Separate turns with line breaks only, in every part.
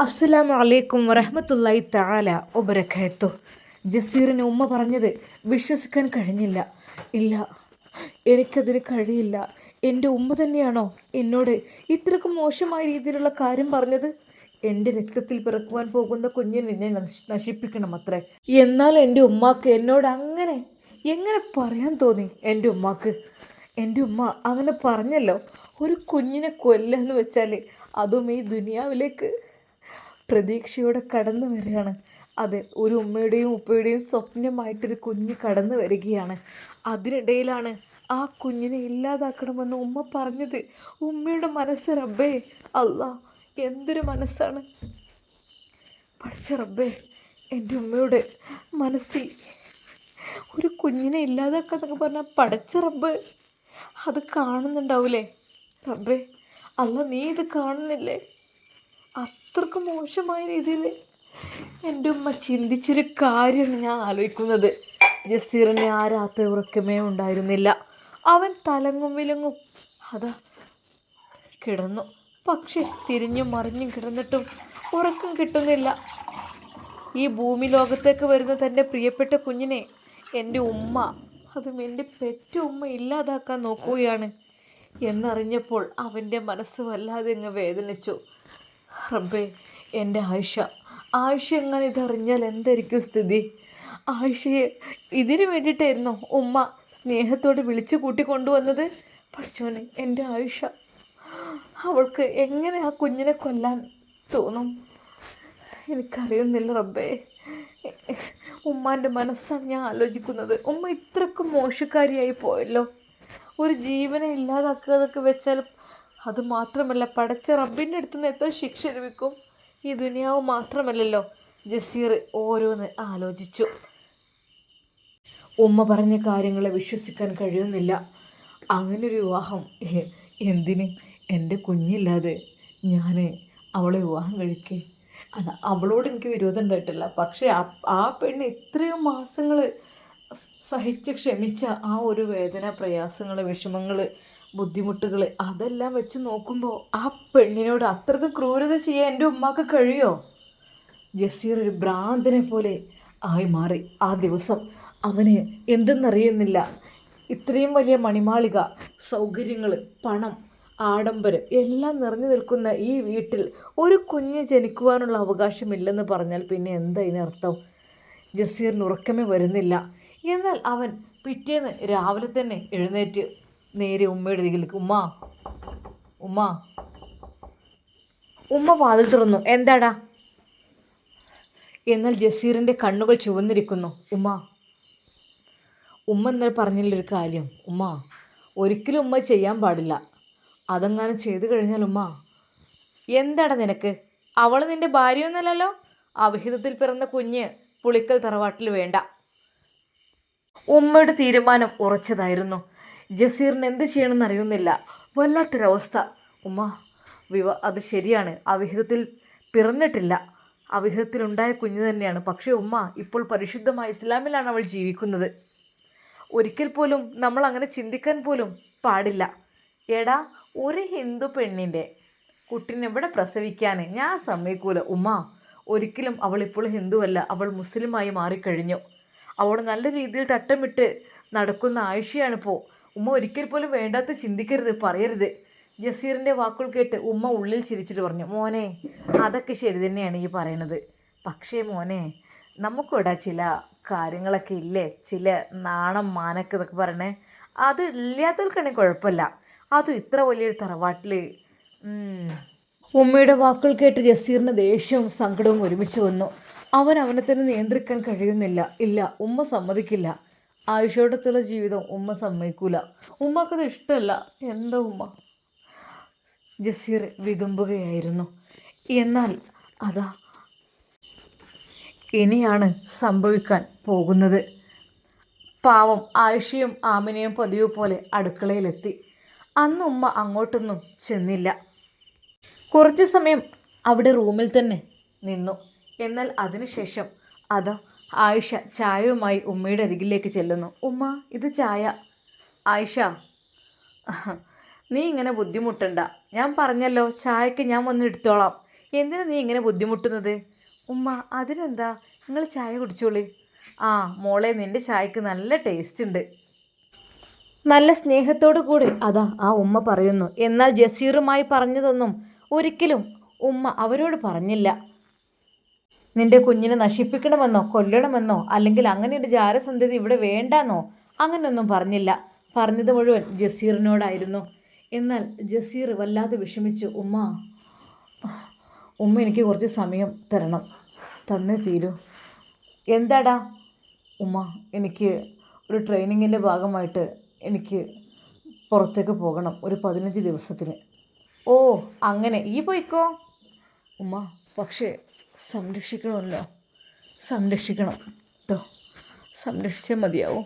അസ്സലാമു അലൈക്കും വറഹ്മത്തുള്ളാഹി തആല വബറകാതുഹു. ജസീറിന് ഉമ്മ പറഞ്ഞത് വിശ്വസിക്കാൻ കഴിഞ്ഞില്ല. ഇല്ല, എനിക്കതിന് കഴിയില്ല. എൻ്റെ ഉമ്മ തന്നെയാണോ എന്നോട് ഇത്രക്കും മോശമായ രീതിയിലുള്ള കാര്യം പറഞ്ഞത്? എൻ്റെ രക്തത്തിൽ പിറക്കുവാൻ പോകുന്ന കുഞ്ഞിനെ എന്നെ നശിപ്പിക്കണം അത്രേ. എന്നാൽ എൻ്റെ ഉമ്മാക്ക് എന്നോട് അങ്ങനെ എങ്ങനെ പറയാൻ തോന്നി? എൻ്റെ ഉമ്മ അങ്ങനെ പറഞ്ഞല്ലോ. ഒരു കുഞ്ഞിനെ കൊല്ലുക എന്ന് വെച്ചാൽ അതും ഈ ദുനിയാവിലേക്ക് പ്രതീക്ഷയോടെ കടന്നു വരികയാണ്. അത് ഒരു ഉമ്മയുടെയും ഉപ്പയുടെയും സ്വപ്നമായിട്ടൊരു കുഞ്ഞ് കടന്നു വരികയാണ്. അതിനിടയിലാണ് ആ കുഞ്ഞിനെ ഇല്ലാതാക്കണമെന്ന് ഉമ്മ പറഞ്ഞത്. ഉമ്മയുടെ മനസ്സ് റബ്ബേ, അല്ലാ, എന്തൊരു മനസ്സാണ് പഠിച്ച റബ്ബേ. എൻ്റെ ഉമ്മയുടെ മനസ്സിൽ ഒരു കുഞ്ഞിനെ ഇല്ലാതാക്കാന്നൊക്കെ പറഞ്ഞാൽ പടച്ച റബ്ബ് അത് കാണുന്നുണ്ടാവൂലേ റബ്ബേ? അല്ല, നീ ഇത് കാണുന്നില്ലേ? അത്രക്ക് മോശമായ രീതിയിൽ എൻ്റെ ഉമ്മ ചിന്തിച്ചൊരു കാര്യമാണ് ഞാൻ ആലോചിക്കുന്നത്. ജസീറിന് ആ രാത്രി ഉറക്കമേ ഉണ്ടായിരുന്നില്ല. അവൻ തലങ്ങും വിലങ്ങും അതാ കിടന്നു. പക്ഷെ തിരിഞ്ഞും മറിഞ്ഞും കിടന്നിട്ടും ഉറക്കം കിട്ടുന്നില്ല. ഈ ഭൂമി ലോകത്തേക്ക് വരുന്ന തൻ്റെ പ്രിയപ്പെട്ട കുഞ്ഞിനെ എൻ്റെ ഉമ്മ, അതും എൻ്റെ പെറ്റ ഉമ്മ ഇല്ലാതാക്കാൻ നോക്കുകയാണ് എന്നറിഞ്ഞപ്പോൾ അവൻ്റെ മനസ്സ് വല്ലാതെ അങ്ങ് വേദനിച്ചു. റബ്ബേ, എൻ്റെ ആയിഷ എങ്ങനെ ഇതറിഞ്ഞാൽ എന്തായിരിക്കും സ്ഥിതി? ആയിഷയെ ഇതിനു വേണ്ടിയിട്ടായിരുന്നോ ഉമ്മ സ്നേഹത്തോടെ വിളിച്ചു കൂട്ടിക്കൊണ്ടുവന്നത്? പഠിച്ചോനെ, എൻ്റെ ആയിഷ, അവൾക്ക് എങ്ങനെ ആ കുഞ്ഞിനെ കൊല്ലാൻ തോന്നും? എനിക്കറിയുന്നില്ല റബ്ബേ. ഉമ്മാൻ്റെ മനസ്സാണ് ഞാൻ ആലോചിക്കുന്നത്. ഉമ്മ ഇത്രക്കും മോശക്കാരിയായി പോയല്ലോ. ഒരു ജീവനെ ഇല്ലാതാക്കുക എന്നൊക്കെ വെച്ചാൽ അത് മാത്രമല്ല, പടച്ച റബ്ബിൻ്റെ അടുത്ത് നിന്ന് എത്ര ശിക്ഷ ലഭിക്കും? ഈ ദുനിയാവ് മാത്രമല്ലല്ലോ. ജസീർ ഓരോന്ന് ആലോചിച്ചു. ഉമ്മ പറഞ്ഞ കാര്യങ്ങളെ വിശ്വസിക്കാൻ കഴിയുന്നില്ല. അങ്ങനൊരു വിവാഹം എന്തിന്? എൻ്റെ കുഞ്ഞില്ലാതെ ഞാൻ അവളെ വിവാഹം കഴിക്കേ? അല്ല, അവളോട് എനിക്ക് വിരോധം ഉണ്ടായിട്ടില്ല. പക്ഷേ ആ പെണ്ണ് ഇത്രയും മാസങ്ങൾ സഹിച്ച് ക്ഷമിച്ച ആ ഒരു വേദന, പ്രയാസങ്ങൾ, വിഷമങ്ങൾ, ബുദ്ധിമുട്ടുകൾ, അതെല്ലാം വെച്ച് നോക്കുമ്പോൾ ആ പെണ്ണിനോട് അത്രയ്ക്ക് ക്രൂരത ചെയ്യാൻ എൻ്റെ ഉമ്മാക്ക് കഴിയോ? ജസീർ ഒരു ഭ്രാന്തനെ പോലെ ആയി മാറി ആ ദിവസം. അവന് എന്തെന്നറിയുന്നില്ല. ഇത്രയും വലിയ മണിമാളിക, സൗകര്യങ്ങൾ, പണം, ആഡംബരം എല്ലാം നിറഞ്ഞു നിൽക്കുന്ന ഈ വീട്ടിൽ ഒരു കുഞ്ഞ് ജനിക്കുവാനുള്ള അവകാശമില്ലെന്ന് പറഞ്ഞാൽ പിന്നെ എന്താ ഇതിനർത്ഥം? ജസീറിന് ഉറക്കമേ വരുന്നില്ല. എന്നാൽ അവൻ പിറ്റേന്ന് രാവിലെ തന്നെ എഴുന്നേറ്റ് നേരെ ഉമ്മയുടെ അരികിലേക്ക്. ഉമ്മ ഉമ്മ ഉമ്മ വാതിൽ തുറന്നു. എന്താടാ? എന്നാൽ ജസീറിൻ്റെ കണ്ണുകൾ ചുവന്നിരിക്കുന്നു. ഉമ്മ എന്നാൽ പറഞ്ഞില്ലൊരു കാര്യം. ഒരിക്കലും ഉമ്മ ചെയ്യാൻ പാടില്ല. അതെങ്ങാനും ചെയ്തു കഴിഞ്ഞാൽ എന്താടാ നിനക്ക്? അവൾ നിൻ്റെ ഭാര്യയൊന്നുമല്ലല്ലോ. അവിഹിതത്തിൽ പിറന്ന കുഞ്ഞ് പുളിക്കൽ തറവാട്ടിൽ വേണ്ട. ഉമ്മയുടെ തീരുമാനം ഉറച്ചതായിരുന്നു. ജസീറിന് എന്ത് ചെയ്യണമെന്ന് അറിയുന്നില്ല. വല്ലാത്തൊരവസ്ഥ. അത് ശരിയാണ്, അവിഹിതത്തിൽ പിറന്നിട്ടില്ല, അവിഹിതത്തിലുണ്ടായ കുഞ്ഞ് തന്നെയാണ്. പക്ഷേ ഇപ്പോൾ പരിശുദ്ധമായ ഇസ്ലാമിലാണ് അവൾ ജീവിക്കുന്നത്. ഒരിക്കൽ പോലും നമ്മൾ അങ്ങനെ ചിന്തിക്കാൻ പോലും പാടില്ല. എടാ, ഒരു ഹിന്ദു പെണ്ണിൻ്റെ കുട്ടിനെ ഇവിടെ പ്രസവിക്കാൻ ഞാൻ സമ്മതിക്കൂല. ഒരിക്കലും അവൾ ഇപ്പോൾ ഹിന്ദുവല്ല, അവൾ മുസ്ലിമായി മാറിക്കഴിഞ്ഞു. അവൾ നല്ല രീതിയിൽ തട്ടമിട്ട് നടക്കുന്ന ആയിഷയാണിപ്പോൾ. ഒരിക്കൽ പോലും വേണ്ടാത്ത ചിന്തിക്കരുത്, പറയരുത്. ജസീറിൻ്റെ വാക്കുകൾ കേട്ട് ഉമ്മ ഉള്ളിൽ ചിരിച്ചിട്ട് പറഞ്ഞു. മോനെ, അതൊക്കെ ശരി തന്നെയാണ് ഈ പറയുന്നത്. പക്ഷേ മോനെ, നമുക്കിവിടെ ചില കാര്യങ്ങളൊക്കെ ഇല്ലേ, ചില നാണം മാനൊക്കെ എന്നൊക്കെ പറയണേ, അത് ഇല്ലാത്തവർക്കാണെങ്കിൽ കുഴപ്പമില്ല. അതും ഇത്ര വലിയൊരു തറവാട്ടിൽ. ഉമ്മയുടെ വാക്കുകൾ കേട്ട് ജസീറിന് ദേഷ്യവും സങ്കടവും ഒരുമിച്ച് വന്നു. അവനെ തന്നെ നിയന്ത്രിക്കാൻ കഴിയുന്നില്ല. ഇല്ല, ഉമ്മ സമ്മതിക്കില്ല. ആയിഷയോടത്തുള്ള ജീവിതം ഉമ്മ സമ്മതിക്കൂല. ഉമ്മക്കത് ഇഷ്ടമല്ല. എന്താ ജസീർ വിതുമ്പുകയായിരുന്നു. എന്നാൽ അതാ ഇനിയാണ് സംഭവിക്കാൻ പോകുന്നത്. പാവം ആയിഷയും ആമിനയും പതിവ് പോലെ അടുക്കളയിലെത്തി. അന്ന് ഉമ്മ അങ്ങോട്ടൊന്നും ചെന്നില്ല. കുറച്ച് സമയം അവിടെ റൂമിൽ തന്നെ നിന്നു. എന്നാൽ അതിനുശേഷം അതാ ആയിഷ ചായയുമായി ഉമ്മയുടെ അരികിലേക്ക് ചെല്ലുന്നു. ഇത് ചായ. ആയിഷ, നീ ഇങ്ങനെ ബുദ്ധിമുട്ടണ്ട. ഞാൻ പറഞ്ഞല്ലോ, ചായക്ക് ഞാൻ വന്ന് എടുത്തോളാം. എന്തിനാ നീ ഇങ്ങനെ ബുദ്ധിമുട്ടുന്നത്? ഉമ്മ അതിനെന്താ, നിങ്ങൾ ചായ കുടിച്ചോളി. ആ മോളെ, നിൻ്റെ ചായക്ക് നല്ല ടേസ്റ്റ് ഉണ്ട്. നല്ല സ്നേഹത്തോടു കൂടി അതാ ആ ഉമ്മ പറയുന്നു. എന്നാൽ ജസീറുമായി പറഞ്ഞതൊന്നും ഒരിക്കലും ഉമ്മ അവരോട് പറഞ്ഞില്ല. നിന്റെ കുഞ്ഞിനെ നശിപ്പിക്കണമെന്നോ കൊല്ലണമെന്നോ അല്ലെങ്കിൽ അങ്ങനെ ഒരു ജാരസന്ധതി ഇവിടെ വേണ്ടെന്നോ അങ്ങനെയൊന്നും പറഞ്ഞില്ല. പറഞ്ഞത് മുഴുവൻ ജസീറിനോടായിരുന്നു. എന്നാൽ ജസീർ വല്ലാതെ വിഷമിച്ചു. ഉമ്മ എനിക്ക് കുറച്ച് സമയം തരണം, തന്നേ തീരൂ. എന്താടാ? ഉമ്മ, എനിക്ക് ഒരു ട്രെയിനിങ്ങിൻ്റെ ഭാഗമായിട്ട് എനിക്ക് പുറത്തേക്ക് പോകണം ഒരു 15 ദിവസത്തിന്. ഓ അങ്ങനെ, ഈ പോയിക്കോ ഉമ്മ. പക്ഷേ സംരക്ഷിക്കണമല്ലോ. സംരക്ഷിക്കണം കേട്ടോ, സംരക്ഷിച്ചാൽ മതിയാവും.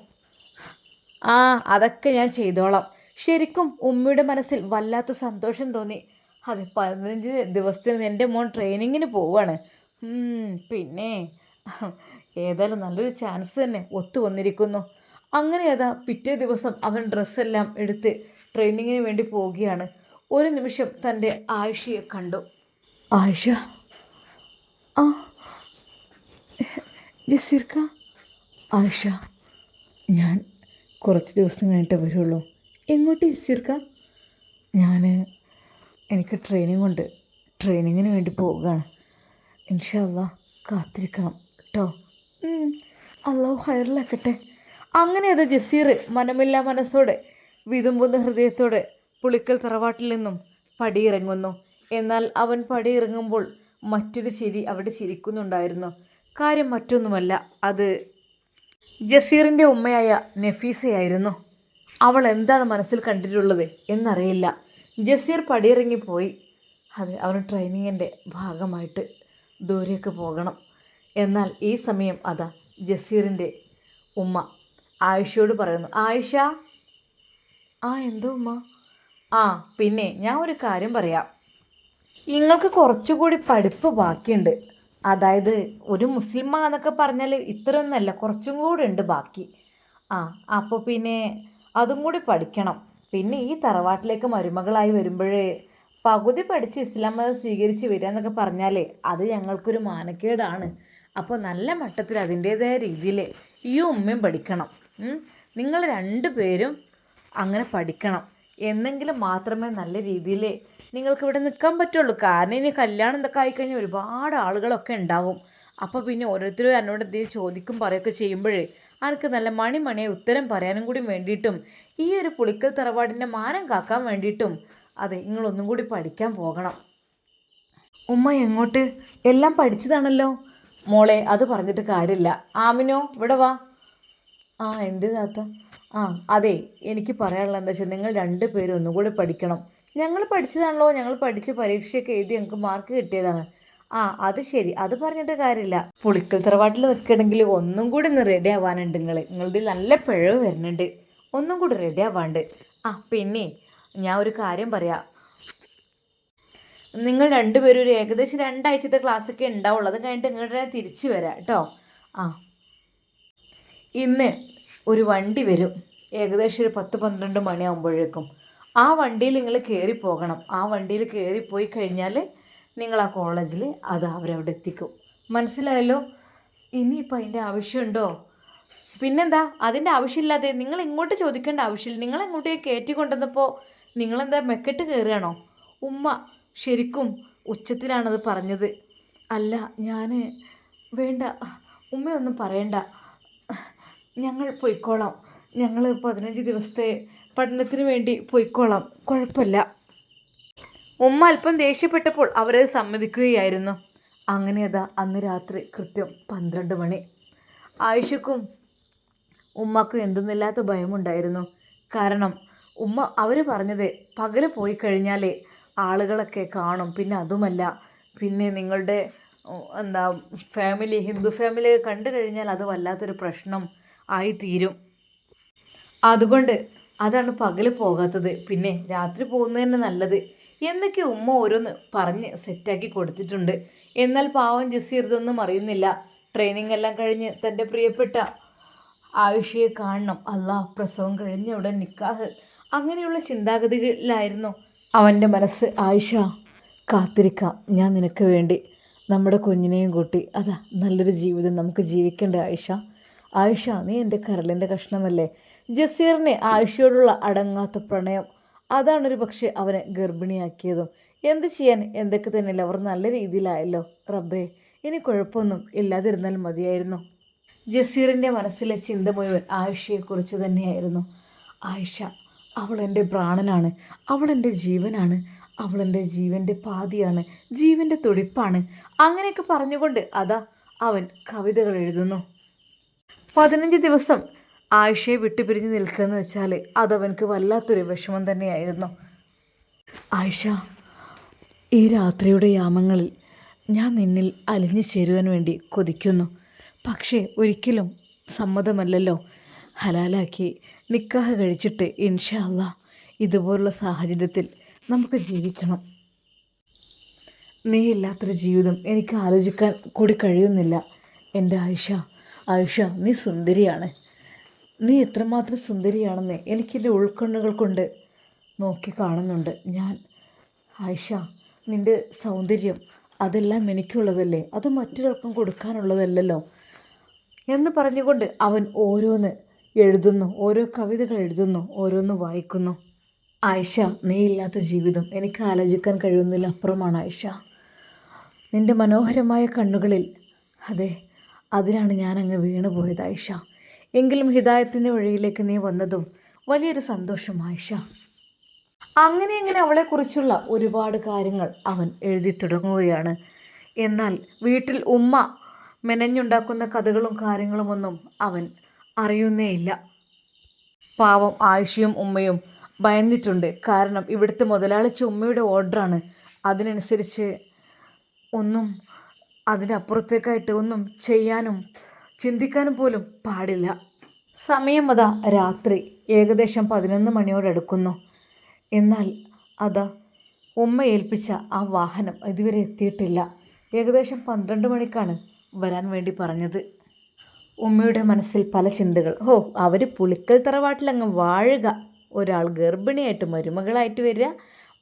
ആ അതൊക്കെ ഞാൻ ചെയ്തോളാം. ശരിക്കും ഉമ്മയുടെ മനസ്സിൽ വല്ലാത്ത സന്തോഷം തോന്നി. അതെ, 15 ദിവസത്തിന് എൻ്റെ മോൻ ട്രെയിനിങ്ങിന് പോവാണ്. പിന്നെ ഏതായാലും നല്ലൊരു ചാൻസ് തന്നെ ഒത്തു വന്നിരിക്കുന്നു. അങ്ങനെ അതാ പിറ്റേ ദിവസം അവൻ ഡ്രസ്സെല്ലാം എടുത്ത് ട്രെയിനിങ്ങിന് വേണ്ടി പോവുകയാണ്. ഒരു നിമിഷം തൻ്റെ ആയിഷയെ കണ്ടു. ആയിഷ, ആ ജസീർക്ക. ആയിഷ, ഞാൻ കുറച്ച് ദിവസം കഴിഞ്ഞിട്ട് വരുള്ളൂ. എങ്ങോട്ട് ജസീർക്ക? എനിക്ക് ട്രെയിനിങ് ഉണ്ട്, ട്രെയിനിങ്ങിന് വേണ്ടി പോവുകയാണ്. ഇൻഷാ അല്ലാഹ് കാത്തിരിക്കണം കേട്ടോ. അല്ലാഹു ഹൈറിലാക്കട്ടെ. അങ്ങനെ അത് ജസീർ മനമില്ലാ മനസ്സോടെ വിതുമ്പുന്ന ഹൃദയത്തോടെ പുളിക്കൽ തറവാട്ടിൽ നിന്നും പടിയിറങ്ങുന്നു. എന്നാൽ അവൻ പടിയിറങ്ങുമ്പോൾ മറ്റൊരു ചിരി അവിടെ ചിരിക്കുന്നുണ്ടായിരുന്നു. കാര്യം മറ്റൊന്നുമല്ല, അത് ജസീറിൻ്റെ ഉമ്മയായ നഫീസയായിരുന്നു. അവൾ എന്താണ് മനസ്സിൽ കണ്ടിട്ടുള്ളത് എന്നറിയില്ല. ജസീർ പടിയിറങ്ങിപ്പോയി. അതെ, അവന് ട്രെയിനിങ്ങിൻ്റെ ഭാഗമായിട്ട് ദൂരേക്ക് പോകണം. എന്നാൽ ഈ സമയം അതാ ജസീറിൻ്റെ ഉമ്മ ആയിഷയോട് പറയുന്നു. ആയിഷ. ആ എന്തോ ഉമ്മ? ആ പിന്നെ ഞാൻ ഒരു കാര്യം പറയാം. നിങ്ങൾക്ക് കുറച്ചുകൂടി പഠിപ്പ് ബാക്കിയുണ്ട്. അതായത് ഒരു മുസ്ലിമ എന്നൊക്കെ പറഞ്ഞാൽ ഇത്രയൊന്നുമല്ല, കുറച്ചും കൂടി ഉണ്ട് ബാക്കി. അപ്പോൾ പിന്നെ അതും കൂടി പഠിക്കണം. പിന്നെ ഈ തറവാട്ടിലേക്ക് മരുമകളായി വരുമ്പോഴേ പകുതി പഠിച്ച് ഇസ്ലാം മതം സ്വീകരിച്ച് വരിക എന്നൊക്കെ പറഞ്ഞാൽ അത് ഞങ്ങൾക്കൊരു മാനക്കേടാണ്. അപ്പോൾ നല്ല മട്ടത്തിൽ അതിൻ്റേതായ രീതിയിൽ ഈ ഉമ്മയും പഠിക്കണം. നിങ്ങൾ 2 പേരും അങ്ങനെ പഠിക്കണം. എന്നെങ്കിലും മാത്രമേ നല്ല രീതിയിൽ നിങ്ങൾക്ക് ഇവിടെ നിൽക്കാൻ പറ്റുള്ളൂ. കാരണം ഇനി കല്യാണം എന്തൊക്കെ ആയിക്കഴിഞ്ഞാൽ ഒരുപാട് ആളുകളൊക്കെ ഉണ്ടാകും. അപ്പോൾ പിന്നെ ഓരോരുത്തരും എന്നോട് എന്തെങ്കിലും ചോദിക്കും പറയുകയൊക്കെ ചെയ്യുമ്പോഴേ എനിക്ക് നല്ല മണിമണിയെ ഉത്തരം പറയാനും കൂടി വേണ്ടിയിട്ടും ഈ ഒരു പുളിക്കൽ തറവാടിൻ്റെ മാനം കാക്കാൻ വേണ്ടിയിട്ടും അതെ, നിങ്ങളൊന്നും കൂടി പഠിക്കാൻ പോകണം. ഉമ്മ എങ്ങോട്ട്? എല്ലാം പഠിച്ചതാണല്ലോ. മോളെ, അത് പറഞ്ഞിട്ട് കാര്യമില്ല. ആമിനോ, ഇവിടെ വാ. എന്ത് താത്ത? അതെ, എനിക്ക് പറയാനുള്ളത് എന്താ വെച്ചാൽ നിങ്ങൾ 2 പേരും ഒന്നും കൂടി പഠിക്കണം. ഞങ്ങൾ പഠിച്ചതാണല്ലോ, ഞങ്ങൾ പഠിച്ച് പരീക്ഷയൊക്കെ എഴുതി ഞങ്ങൾക്ക് മാർക്ക് കിട്ടിയതാണ്. അത് ശരി, അത് പറഞ്ഞിട്ട് കാര്യമില്ല. പുളിക്കൽ തറവാട്ടിൽ നിൽക്കണമെങ്കിൽ ഒന്നും കൂടി ഒന്ന് റെഡി ആവാനുണ്ട്. നിങ്ങളുടെ നല്ല പിഴവ് വരുന്നുണ്ട്, ഒന്നും കൂടി റെഡി ആവാണ്ട്. പിന്നെ ഞാൻ ഒരു കാര്യം പറയാം. നിങ്ങൾ 2 പേരും ഒരു ഏകദേശം 2 ആഴ്ചത്തെ ക്ലാസ്സൊക്കെ ഉണ്ടാവുള്ളൂ. അത് കഴിഞ്ഞിട്ട് ഇങ്ങോട്ട് തിരിച്ചു വരാം കേട്ടോ. ഇന്ന് ഒരു വണ്ടി വരും, ഏകദേശം ഒരു 10-12 മണിയാകുമ്പോഴേക്കും. ആ വണ്ടിയിൽ നിങ്ങൾ കയറിപ്പോകണം. ആ വണ്ടിയിൽ കയറിപ്പോയി കഴിഞ്ഞാൽ നിങ്ങൾ ആ കോളേജിൽ അത് അവരവിടെ എത്തിക്കും. മനസ്സിലായല്ലോ? ഇനിയിപ്പോൾ അതിൻ്റെ ആവശ്യമുണ്ടോ? പിന്നെന്താ, അതിൻ്റെ ആവശ്യമില്ലാതെ നിങ്ങൾ ഇങ്ങോട്ട് ചോദിക്കേണ്ട ആവശ്യമില്ല. നിങ്ങളെങ്ങോട്ടേക്ക് കയറ്റി കൊണ്ടുവന്നപ്പോൾ നിങ്ങളെന്താ മെക്കെട്ട് കയറുകയാണോ? ഉമ്മ ശരിക്കും ഉച്ചത്തിലാണത് പറഞ്ഞത്. അല്ല, വേണ്ട ഉമ്മയൊന്നും പറയണ്ട, ഞങ്ങൾ പോയിക്കോളാം. ഞങ്ങൾ 15 ദിവസത്തെ പഠനത്തിന് വേണ്ടി പോയിക്കോളാം, കുഴപ്പമില്ല. ഉമ്മ അല്പം ദേഷ്യപ്പെട്ടപ്പോൾ അവരത് സമ്മതിക്കുകയായിരുന്നു. അങ്ങനെ അതാ അന്ന് രാത്രി കൃത്യം 12 മണി. ആയിഷക്കും ഉമ്മക്കും എന്തെന്നില്ലാത്ത ഭയമുണ്ടായിരുന്നു. കാരണം അവർ പറഞ്ഞത് പകല് പോയി കഴിഞ്ഞാൽ ആളുകളൊക്കെ കാണും. പിന്നെ അതുമല്ല, പിന്നെ നിങ്ങളുടെ ഫാമിലി, ഹിന്ദു ഫാമിലി കണ്ടു കഴിഞ്ഞാൽ അത് വല്ലാത്തൊരു പ്രശ്നം ആയി തീരും. അതുകൊണ്ട് അതാണ് പകല് പോകാത്തത്. പിന്നെ രാത്രി പോകുന്നത് തന്നെ നല്ലത് എന്നൊക്കെ ഉമ്മ ഓരോന്ന് പറഞ്ഞ് സെറ്റാക്കി കൊടുത്തിട്ടുണ്ട്. എന്നാൽ പാവം ജസീർ ഇതൊന്നും അറിയുന്നില്ല. ട്രെയിനിങ് എല്ലാം കഴിഞ്ഞ് തൻ്റെ പ്രിയപ്പെട്ട ആയിഷയെ കാണണം. പ്രസവം കഴിഞ്ഞ ഉടൻ നിക്കാഹ്, അങ്ങനെയുള്ള ചിന്താഗതികളിലായിരുന്നു അവൻ്റെ മനസ്സ്. ആയിഷ, കാത്തിരിക്കാം ഞാൻ നിനക്ക് വേണ്ടി. നമ്മുടെ കുഞ്ഞിനെയും കൂട്ടി അതാ നല്ലൊരു ജീവിതം നമുക്ക് ജീവിക്കണ്ടേ ആയിഷ? ആയിഷ, നീ എൻ്റെ കരളിൻ്റെ കഷ്ണമല്ലേ? ജസീറിന് ആയിഷയോടുള്ള അടങ്ങാത്ത പ്രണയം അതാണൊരു പക്ഷേ അവനെ ഗർഭിണിയാക്കിയതും. എന്ത് ചെയ്യാൻ, എന്തൊക്കെ തന്നെയല്ല, അവർ നല്ല രീതിയിലായല്ലോ. റബ്ബേ, ഇനി കുഴപ്പമൊന്നും ഇല്ലാതിരുന്നാൽ മതിയായിരുന്നു. ജസീറിൻ്റെ മനസ്സിലെ ചിന്ത മുഴുവൻ ആയിഷയെക്കുറിച്ച് തന്നെയായിരുന്നു. ആയിഷ, അവൾ എൻ്റെ പ്രാണനാണ്, അവൾ എൻ്റെ ജീവനാണ്, അവൾ എൻ്റെ ജീവൻ്റെ പാതിയാണ്, ജീവൻ്റെ തുടിപ്പാണ്. അങ്ങനെയൊക്കെ പറഞ്ഞുകൊണ്ട് അതാ അവൻ കവിതകൾ എഴുതുന്നു. 15 ദിവസം ആയിഷയെ വിട്ടുപിരിഞ്ഞ് നിൽക്കുകയെന്ന് വെച്ചാൽ അതവൻക്ക് വല്ലാത്തൊരു വിഷമം തന്നെയായിരുന്നു. ആയിഷ, ഈ രാത്രിയുടെ യാമങ്ങളിൽ ഞാൻ നിന്നിൽ അലിഞ്ഞു ചേരുവാൻ വേണ്ടി കൊതിക്കുന്നു. പക്ഷേ ഒരിക്കലും സമ്മതമല്ലല്ലോ. ഹലാലാക്കി നിക്കാഹ് കഴിച്ചിട്ട് ഇൻഷാ അല്ലാ ഇതുപോലുള്ള സാഹചര്യത്തിൽ നമുക്ക് ജീവിക്കണം. നീ ഇല്ലാത്തൊരു ജീവിതം എനിക്ക് ആലോചിക്കാൻ കൂടി കഴിയുന്നില്ല എൻ്റെ ആയിഷ. ആയിഷ, നീ സുന്ദരിയാണ്. നീ എത്രമാത്രം സുന്ദരിയാണെന്ന് എനിക്കെൻ്റെ ഉൾക്കണ്ണുകൾ കൊണ്ട് നോക്കി കാണുന്നുണ്ട് ഞാൻ. ആയിഷ, നിൻ്റെ സൗന്ദര്യം അതെല്ലാം എനിക്കുള്ളതല്ലേ, അത് മറ്റൊരാൾക്കും കൊടുക്കാനുള്ളതല്ലല്ലോ എന്ന് പറഞ്ഞുകൊണ്ട് അവൻ ഓരോന്ന് എഴുതുന്നു, ഓരോ കവിതകൾ എഴുതുന്നു, ഓരോന്ന് വായിക്കുന്നു. ആയിഷ, നീ ഇല്ലാത്ത ജീവിതം എനിക്ക് ആലോചിക്കാൻ കഴിയുന്നില്ല അപ്പുറമാണ് ആയിഷ. നിൻ്റെ മനോഹരമായ കണ്ണുകളിൽ, അതെ, അതിനാണ് ഞാനങ്ങ് വീണുപോയത് ആയിഷ. എങ്കിലും ഹിദായത്തിൻ്റെ വഴിയിലേക്ക് നീ വന്നതും വലിയൊരു സന്തോഷം ആയിഷ. അങ്ങനെ അവളെക്കുറിച്ചുള്ള ഒരുപാട് കാര്യങ്ങൾ അവൻ എഴുതി തുടങ്ങുകയാണ്. എന്നാൽ വീട്ടിൽ ഉമ്മ മെനഞ്ഞുണ്ടാക്കുന്ന കഥകളും കാര്യങ്ങളുമൊന്നും അവൻ അറിയുന്നേയില്ല. പാവം ആയിഷയും ഉമ്മയും ഭയന്നിട്ടുണ്ട്. കാരണം ഇവിടുത്തെ മുതലാളിച്ച ഉമ്മയുടെ ഓർഡറാണ്. അതിനനുസരിച്ച് ഒന്നും അതിനപ്പുറത്തേക്കായിട്ട് ഒന്നും ചെയ്യാനും ചിന്തിക്കാനും പോലും പാടില്ല. സമയം അതാ രാത്രി ഏകദേശം 11 മണിയോടടുക്കുന്നു. എന്നാൽ അതാ ഉമ്മ ഏൽപ്പിച്ച ആ വാഹനം ഇതുവരെ എത്തിയിട്ടില്ല. ഏകദേശം 12 മണിക്കാണ് വരാൻ വേണ്ടി പറഞ്ഞത്. ഉമ്മയുടെ മനസ്സിൽ പല ചിന്തകൾ. അവർ പുളിക്കൽ തറവാട്ടിലങ്ങ് വാഴുക, ഒരാൾ ഗർഭിണിയായിട്ട് മരുമകളായിട്ട് വരിക,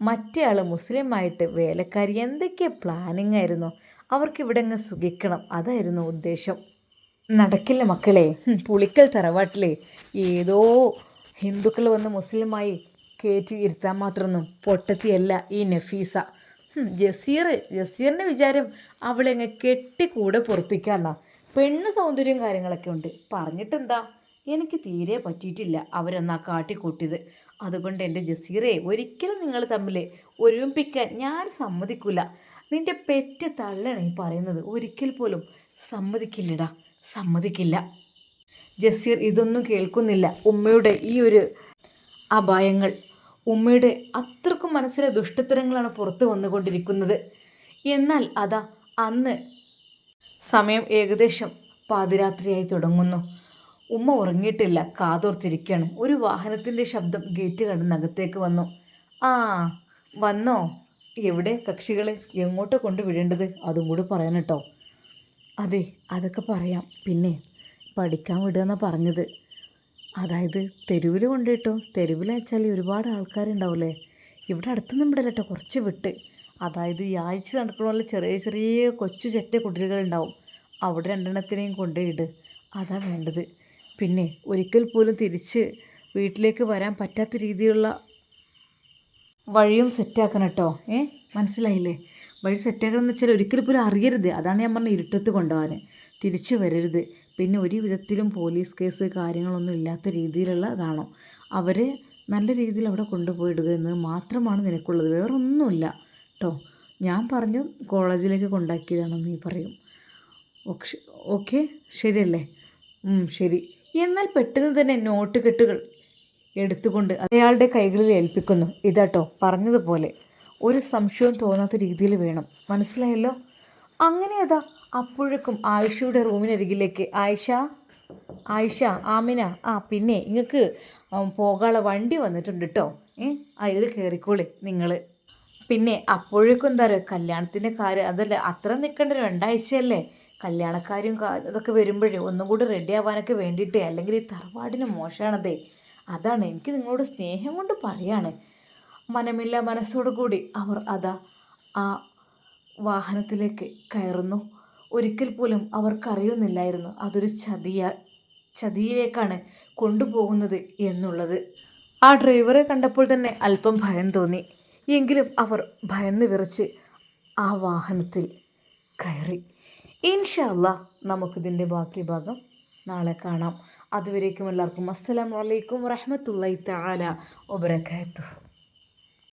മറ്റേ ആൾ മുസ്ലിമായിട്ട് വേലക്കാരി. എന്തൊക്കെ പ്ലാനിങ് ആയിരുന്നു. അവർക്കിവിടെ അങ്ങ് സുഖിക്കണം, അതായിരുന്നു ഉദ്ദേശം. നടക്കില്ല മക്കളെ. പുളിക്കൽ തറവാട്ടിലെ ഏതോ ഹിന്ദുക്കൾ വന്ന് മുസ്ലിമായി കയറ്റി ഇരുത്താൻ മാത്രമൊന്നും പൊട്ടത്തിയല്ല ഈ നഫീസ. ജസീറിൻ്റെ വിചാരം അവളെ അങ്ങ് കെട്ടിക്കൂടെ പൊറപ്പിക്കാന്നാ. പെണ്ണ് സൗന്ദര്യം കാര്യങ്ങളൊക്കെ ഉണ്ട്, പറഞ്ഞിട്ടെന്താ. എനിക്ക് തീരെ പറ്റിയിട്ടില്ല അവരൊന്നാ കാട്ടിക്കൂട്ടിയത്. അതുകൊണ്ട് എൻ്റെ ജസീറെ, ഒരിക്കലും നിങ്ങൾ തമ്മിൽ ഒരുമിപ്പിക്കാൻ ഞാൻ സമ്മതിക്കില്ല. നിൻ്റെ പെറ്റ തള്ളാണ് ഈ പറയുന്നത്. ഒരിക്കൽ പോലും സമ്മതിക്കില്ലടാ, സമ്മതിക്കില്ല. ജസീർ ഇതൊന്നും കേൾക്കുന്നില്ല. ഉമ്മയുടെ ഈ ഒരു അപായങ്ങൾ, ഉമ്മയുടെ അത്രക്കും മനസ്സിലെ ദുഷ്ടത്തരങ്ങളാണ് പുറത്ത് വന്നുകൊണ്ടിരിക്കുന്നത്. എന്നാൽ അതാ അന്ന് സമയം ഏകദേശം പാതിരാത്രിയായി തുടങ്ങുന്നു. ഉമ്മ ഉറങ്ങിയിട്ടില്ല, കാതോർത്തിരിക്കുകയാണ്. ഒരു വാഹനത്തിൻ്റെ ശബ്ദം ഗേറ്റ് കടന്നകത്തേക്ക് വന്നു. ആ വന്നോ? എവിടെ കക്ഷികൾ? എങ്ങോട്ടോ കൊണ്ട് വിടേണ്ടത് അതും കൂടി പറയാൻ കേട്ടോ. അതെ, അതൊക്കെ പറയാം. പിന്നെ പഠിക്കാൻ വിടുകയെന്നാണ് പറഞ്ഞത്. അതായത് തെരുവിൽ കൊണ്ടുപോയിട്ടോ. തെരുവിൽ വെച്ചാൽ ഒരുപാട് ആൾക്കാരുണ്ടാവില്ലേ. ഇവിടെ അടുത്തൊന്നും വിടല്ല കേട്ടോ, കുറച്ച് വിട്ട്. അതായത് ഈ ആഴ്ച നടക്കണ പോലെ ചെറിയ ചെറിയ കൊച്ചു ചെറ്റ കുട്ടികളുണ്ടാവും, അവിടെ 2 കൊണ്ടുപോയിട്. അതാ വേണ്ടത്. പിന്നെ ഒരിക്കൽ പോലും തിരിച്ച് വീട്ടിലേക്ക് വരാൻ പറ്റാത്ത രീതിയിലുള്ള വഴിയും സെറ്റാക്കണം കേട്ടോ. മനസ്സിലായില്ലേ? വഴി സെറ്റാക്കണം എന്ന് വെച്ചാൽ ഒരിക്കൽ പോലും അറിയരുത്. അതാണ് ഞാൻ പറഞ്ഞ ഇരുട്ടത്ത് കൊണ്ടുപോകാൻ. തിരിച്ചു വരരുത്. പിന്നെ ഒരു വിധത്തിലും പോലീസ് കേസ് കാര്യങ്ങളൊന്നും ഇല്ലാത്ത രീതിയിലുള്ള ഇതാണോ. അവരെ നല്ല രീതിയിൽ അവിടെ കൊണ്ടുപോയിടുക എന്ന് മാത്രമാണ് നിനക്കുള്ളത്, വേറൊന്നുമില്ല കേട്ടോ. ഞാൻ പറഞ്ഞു കോളേജിലേക്ക് കൊണ്ടാക്കിയതാണെന്ന് നീ പറയും. ഓക്കെ ശരിയല്ലേ? ശരി. എന്നാൽ പെട്ടെന്ന് തന്നെ നോട്ട് കെട്ടുകൾ എടുത്തുകൊണ്ട് അയാളുടെ കൈകളിൽ ഏൽപ്പിക്കുന്നു. ഇതാട്ടോ പറഞ്ഞതുപോലെ, ഒരു സംശയവും തോന്നാത്ത രീതിയിൽ വേണം, മനസ്സിലായല്ലോ? അങ്ങനെ അതാ അപ്പോഴേക്കും ആയിഷയുടെ റൂമിനരികിലേക്ക് ആയിഷ ആമിന, പിന്നെ നിങ്ങൾക്ക് പോകാനുള്ള വണ്ടി വന്നിട്ടുണ്ട് കേട്ടോ. അതിൽ കയറിക്കോളി നിങ്ങൾ. പിന്നെ അപ്പോഴേക്കും എന്താ പറയുക, കല്യാണത്തിൻ്റെ കാര്യം അതല്ല അത്ര നിൽക്കേണ്ട 2 ആഴ്ചയല്ലേ. കല്യാണക്കാരും ഇതൊക്കെ വരുമ്പോഴേ ഒന്നും കൂടി റെഡി ആവാനൊക്കെ വേണ്ടിയിട്ടേ. അല്ലെങ്കിൽ ഈ തറവാടിന് മോശമാണതേ. അതാണ് എനിക്ക് നിങ്ങളോട് സ്നേഹം കൊണ്ട് പറയാണ്. മനമില്ല മനസ്സോടു കൂടി അവർ അതാ ആ വാഹനത്തിലേക്ക് കയറുന്നു. ഒരിക്കൽ പോലും അവർക്കറിയുന്നില്ലായിരുന്നു അതൊരു ചതിയിലേക്കാണ് കൊണ്ടുപോകുന്നത് എന്നുള്ളത്. ആ ഡ്രൈവറെ കണ്ടപ്പോൾ തന്നെ അല്പം ഭയം തോന്നി. എങ്കിലും അവർ ഭയന്ന് വിറച്ച് ആ വാഹനത്തിൽ കയറി. ഇൻഷാ അല്ലാഹ് നമുക്കിതിൻ്റെ ബാക്കി ഭാഗം നാളെ കാണാം. അതുവരേക്കും എല്ലാവർക്കും അസ്സലാമു അലൈക്കും വറഹ്മത്തുള്ളാഹി തആല വബറകാതുഹു.